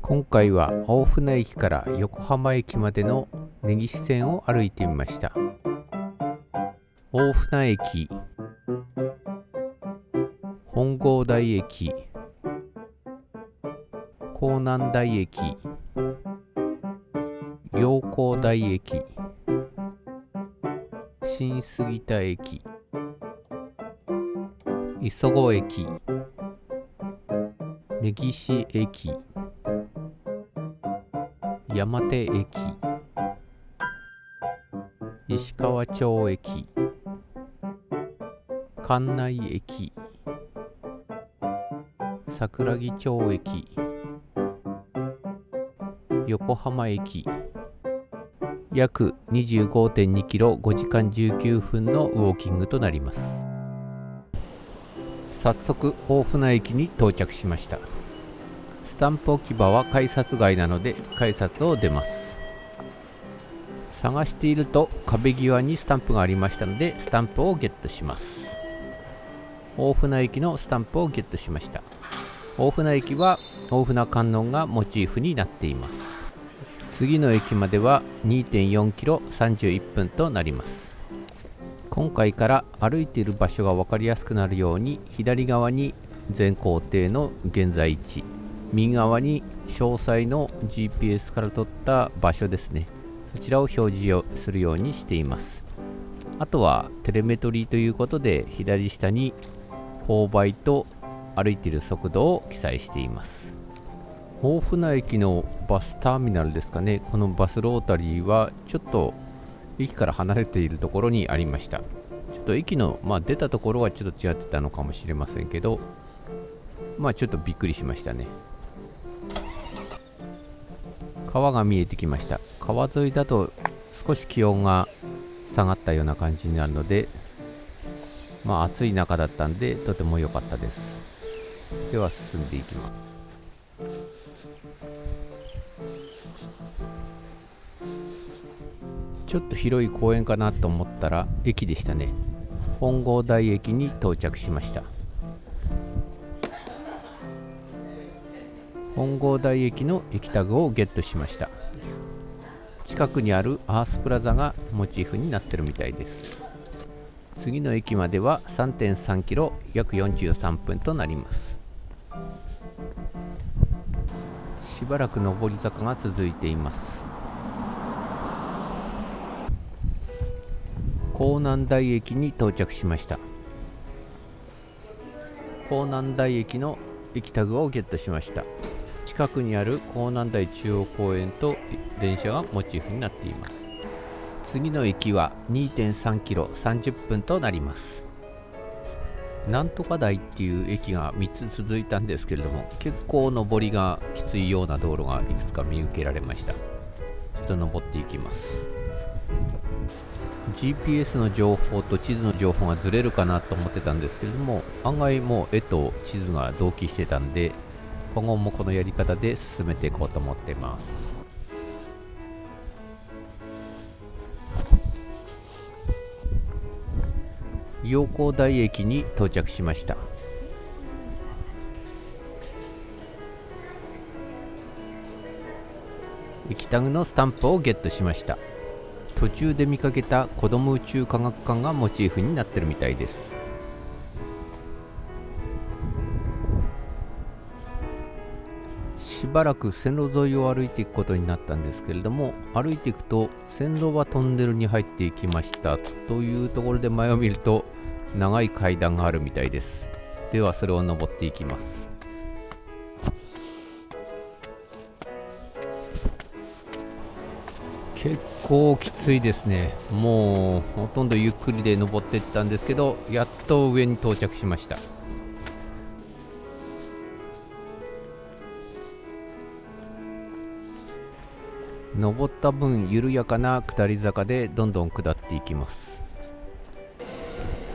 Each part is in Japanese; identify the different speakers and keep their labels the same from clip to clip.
Speaker 1: 今回は大船駅から横浜駅までの根岸線を歩いてみました。大船駅、本郷台駅、港南台駅、陽光台駅、新杉田駅、磯子駅、根岸駅、山手駅、石川町駅、関内駅、桜木町駅、横浜駅、約 25.2 キロ5時間19分のウォーキングとなります。早速大船駅に到着しました。スタンプ置き場は改札外なので改札を出ます。探していると壁際にスタンプがありましたのでスタンプをゲットします。大船駅のスタンプをゲットしました。大船駅は大船観音がモチーフになっています。次の駅までは 2.4 キロ31分となります。今回から歩いている場所が分かりやすくなるように左側に全行程の現在位置、右側に詳細の GPS から撮った場所ですね、そちらを表示をするようにしています。あとはテレメトリーということで左下に勾配と歩いている速度を記載しています。大船駅のバスターミナルですかね、このバスロータリーはちょっと駅から離れているところにありました。ちょっと駅の、出たところはちょっと違ってたのかもしれませんけど、ちょっとびっくりしましたね。川が見えてきました。川沿いだと少し気温が下がったような感じになるので、暑い中だったんでとても良かったです。では進んでいきます。ちょっと広い公園かなと思ったら駅でしたね。本郷台駅に到着しました。本郷台駅の駅タグをゲットしました。近くにあるアースプラザがモチーフになってるみたいです。次の駅までは 3.3 キロ約43分となります。しばらく上り坂が続いています。港南台駅に到着しました。港南台駅の駅タグをゲットしました。近くにある港南台中央公園と電車がモチーフになっています。次の駅は 2.3 キロ30分となります。なんとか台っていう駅が3つ続いたんですけれども、結構上りがきついような道路がいくつか見受けられました。ちょっと登っていきます。GPS の情報と地図の情報がずれるかなと思ってたんですけれども、案外もう絵と地図が同期してたんで、今後もこのやり方で進めていこうと思っています。陽光台駅に到着しました。駅タグのスタンプをゲットしました。途中で見かけた子ども宇宙科学館がモチーフになってるみたいです。しばらく線路沿いを歩いていくことになったんですけれども、歩いていくと線路はトンネルに入っていきましたというところで前を見ると長い階段があるみたいです。ではそれを登っていきます。結構きついですね。もうほとんどゆっくりで登っていったんですけど、やっと上に到着しました。登った分緩やかな下り坂でどんどん下っていきます。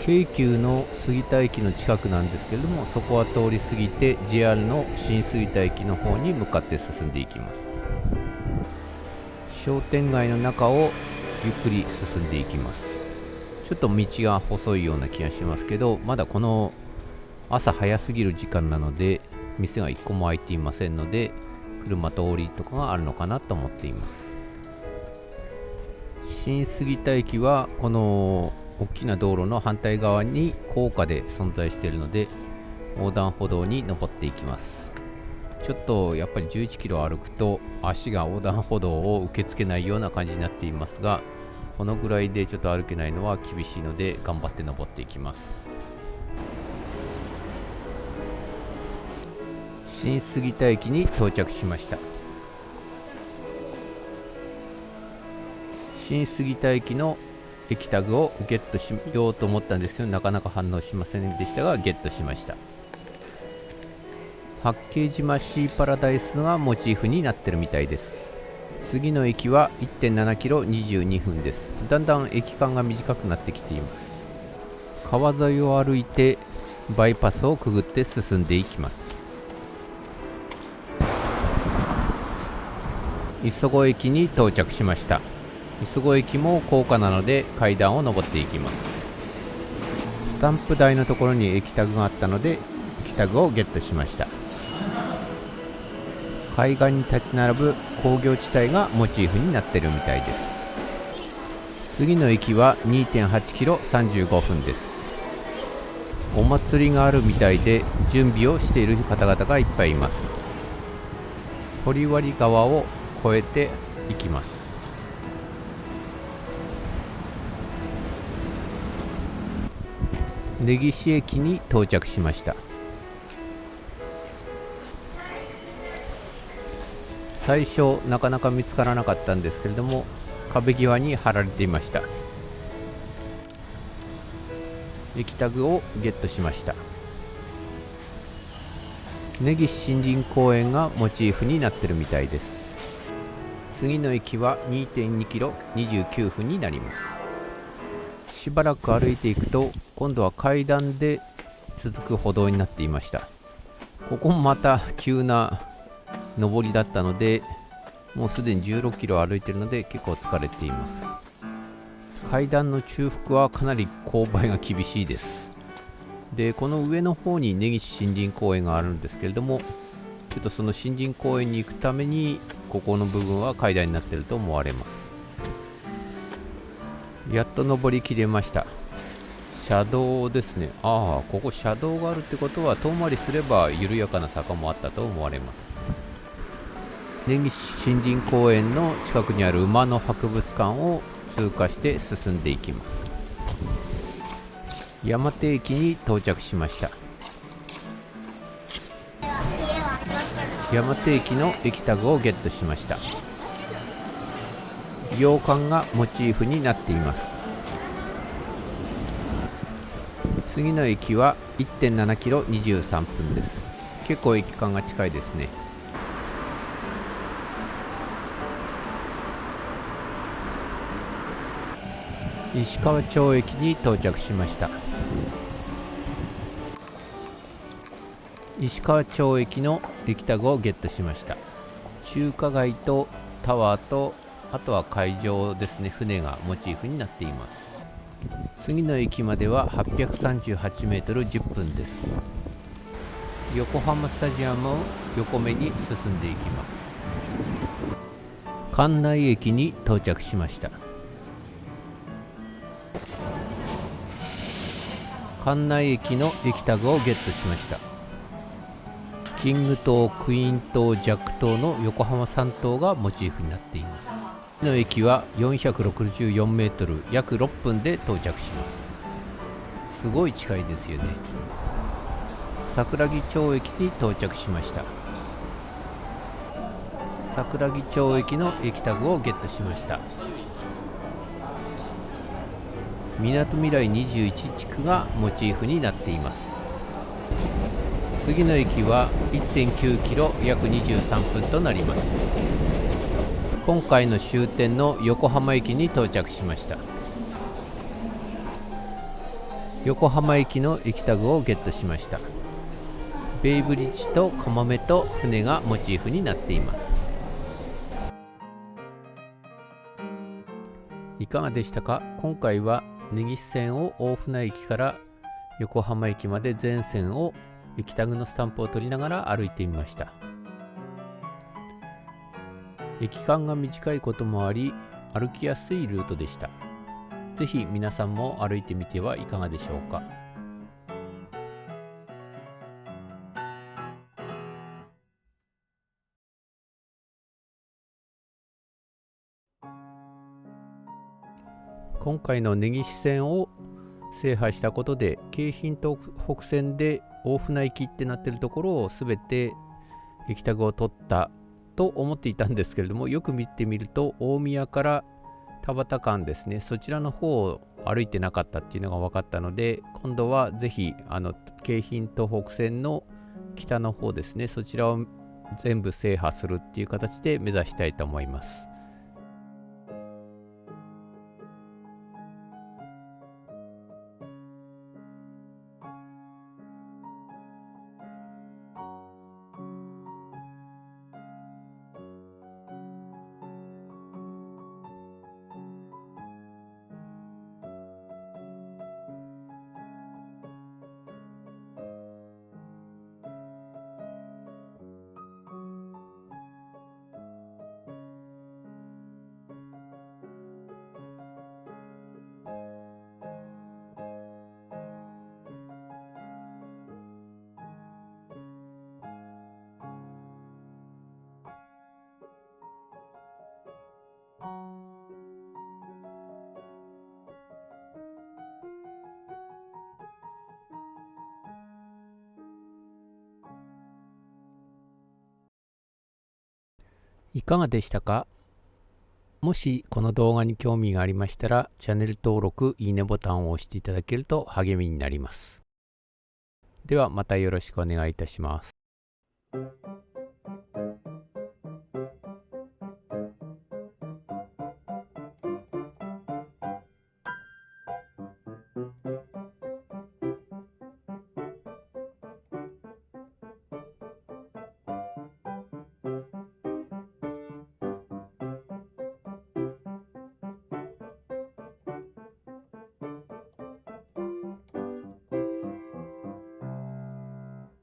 Speaker 1: 京急の杉田駅の近くなんですけれども、そこは通り過ぎて JR の新杉田駅の方に向かって進んでいきます。商店街の中をゆっくり進んでいきます。ちょっと道が細いような気がしますけど、まだこの朝早すぎる時間なので店が1個も開いていませんので、車通りとかがあるのかなと思っています。新杉田駅はこの大きな道路の反対側に高架で存在しているので、横断歩道に登っていきます。ちょっとやっぱり11キロ歩くと足が横断歩道を受け付けないような感じになっていますが、このぐらいでちょっと歩けないのは厳しいので頑張って登っていきます。新杉田駅に到着しました。新杉田駅の駅タグをゲットしようと思ったんですけど、なかなか反応しませんでしたがゲットしました。八景島シーパラダイスがモチーフになってるみたいです。次の駅は 1.7 キロ22分です。だんだん駅間が短くなってきています。川沿いを歩いてバイパスをくぐって進んでいきます。磯子駅に到着しました。磯子駅も高架なので階段を上っていきます。スタンプ台のところに駅タグがあったので駅タグをゲットしました。海岸に立ち並ぶ工業地帯がモチーフになっているみたいです。次の駅は 2.8 キロ35分です。お祭りがあるみたいで準備をしている方々がいっぱいいます。堀割川を越えていきます。根岸駅に到着しました。最初なかなか見つからなかったんですけれども、壁際に貼られていました。駅タグをゲットしました。根岸森林公園がモチーフになってるみたいです。次の駅は 2.2 キロ29分になります。しばらく歩いていくと今度は階段で続く歩道になっていました。ここもまた急な上りだったので、もうすでに16キロ歩いているので結構疲れています。階段の中腹はかなり勾配が厳しいです。で、この上の方に根岸森林公園があるんですけれども、ちょっとその森林公園に行くためにここの部分は階段になっていると思われます。やっと登りきれました。車道ですね。ここ車道があるってことは遠回りすれば緩やかな坂もあったと思われます。根岸森林公園の近くにある馬の博物館を通過して進んでいきます。山手駅に到着しました。山手駅の駅タグをゲットしました。洋館がモチーフになっています。次の駅は 1.7 キロ23分です。結構駅間が近いですね。石川町駅に到着しました。石川町駅の駅タグをゲットしました。中華街とタワーと、あとは海上ですね、船がモチーフになっています。次の駅までは838メートル10分です。横浜スタジアムを横目に進んでいきます。関内駅に到着しました。関内駅の駅タグをゲットしました。キング島、クイーン島、ジャック島の横浜3島がモチーフになっています。の駅は464メートル、約6分で到着します。すごい近いですよね。桜木町駅に到着しました。桜木町駅の駅タグをゲットしました。みなとみらい21地区がモチーフになっています。次の駅は 1.9 キロ約23分となります。今回の終点の横浜駅に到着しました。横浜駅の駅タグをゲットしました。ベイブリッジとカモメと船がモチーフになっています。いかがでしたか？今回は根岸線を大船駅から横浜駅まで全線を駅タグのスタンプを取りながら歩いてみました。駅間が短いこともあり、歩きやすいルートでした。ぜひ皆さんも歩いてみてはいかがでしょうか。今回の根岸線を制覇したことで、京浜東北線で大船行きってなってるところを全て駅タグを取ったと思っていたんですけれども、よく見てみると大宮から田端間ですね、そちらの方を歩いてなかったっていうのが分かったので、今度はぜひ京浜東北線の北の方ですね、そちらを全部制覇するっていう形で目指したいと思います。いかがでしたか？もしこの動画に興味がありましたら、チャンネル登録、いいねボタンを押していただけると励みになります。ではまたよろしくお願いいたします。